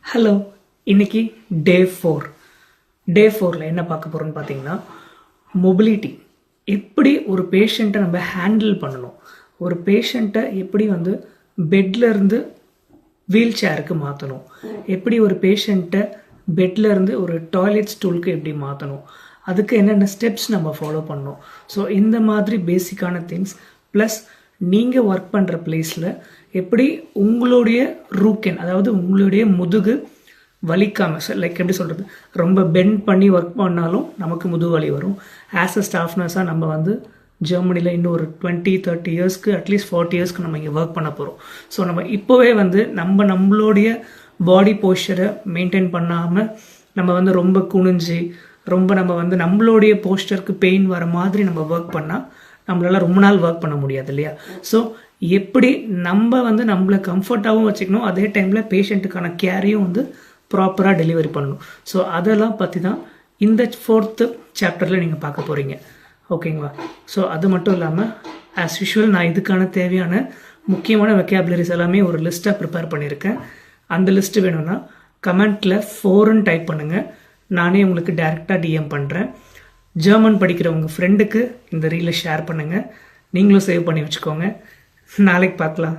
Hello, இன்னைக்கு டே 4. டே 4ல் என்ன பார்க்க போகிறோம்னு பார்த்தீங்கன்னா, மொபிலிட்டி எப்படி ஒரு பேஷண்ட்டை நம்ம ஹேண்டில் பண்ணணும், ஒரு பேஷண்ட்டை எப்படி பெட்லேருந்து வீல் சேருக்கு மாற்றணும், எப்படி ஒரு பேஷண்ட்டை பெட்லேருந்து ஒரு டாய்லெட் ஸ்டூலுக்கு எப்படி மாற்றணும், அதுக்கு என்னென்ன ஸ்டெப்ஸ் நம்ம ஃபாலோ பண்ணணும். ஸோ இந்த மாதிரி பேசிக்கான திங்ஸ் ப்ளஸ் நீங்கள் ஒர்க் பண்ணுற பிளேஸில் எப்படி உங்களுடைய ரூக்கென், அதாவது உங்களுடைய முதுகு வலிக்காமல், லைக் எப்படி சொல்கிறது, ரொம்ப பெண்ட் பண்ணி ஒர்க் பண்ணாலும் நமக்கு முதுகு வலி வரும். ஆஸ் அ ஸ்டாஃப் நர்ஸாக நம்ம ஜெர்மனியில் இன்னும் ஒரு 20-30 இயர்ஸ்க்கு அட்லீஸ்ட் 40 இயர்ஸ்க்கு நம்ம இங்கே ஒர்க் பண்ண போகிறோம். ஸோ நம்ம இப்போவே நம்மளுடைய பாடி போஸ்டரை மெயின்டைன் பண்ணாமல் நம்ம ரொம்ப குனிஞ்சு ரொம்ப நம்ம நம்மளுடைய போஸ்டருக்கு பெயின் வர மாதிரி நம்ம ஒர்க் பண்ணால் நம்மளால ரொம்ப நாள் ஒர்க் பண்ண முடியாது இல்லையா. ஸோ எப்படி நம்ம நம்மளை கம்ஃபர்ட்டாகவும் வச்சுக்கணும், அதே டைமில் பேஷண்ட்டுக்கான கேரையும் ப்ராப்பராக டெலிவரி பண்ணணும். ஸோ அதெல்லாம் பற்றி தான் இந்த 4th சாப்டரில் நீங்கள் பார்க்க போகிறீங்க. ஓகேங்களா. ஸோ அது மட்டும் இல்லாமல் ஆஸ் யூஷுவல் நான் இதுக்கான தேவையான முக்கியமான வெக்காபுலரிஸ் எல்லாமே ஒரு லிஸ்ட்டாக ப்ரிப்பேர் பண்ணியிருக்கேன். அந்த லிஸ்ட்டு வேணும்னா கமெண்ட்டில் 4ன்னு டைப் பண்ணுங்கள், நானே உங்களுக்கு டைரெக்டாக டிஎம் பண்ணுறேன். ஜெர்மன் படிக்கிற உங்கள் ஃப்ரெண்டுக்கு இந்த ரீலை ஷேர் பண்ணுங்கள், நீங்களும் சேவ் பண்ணி வச்சுக்கோங்க. நாளைக்கு பார்க்கலாம்.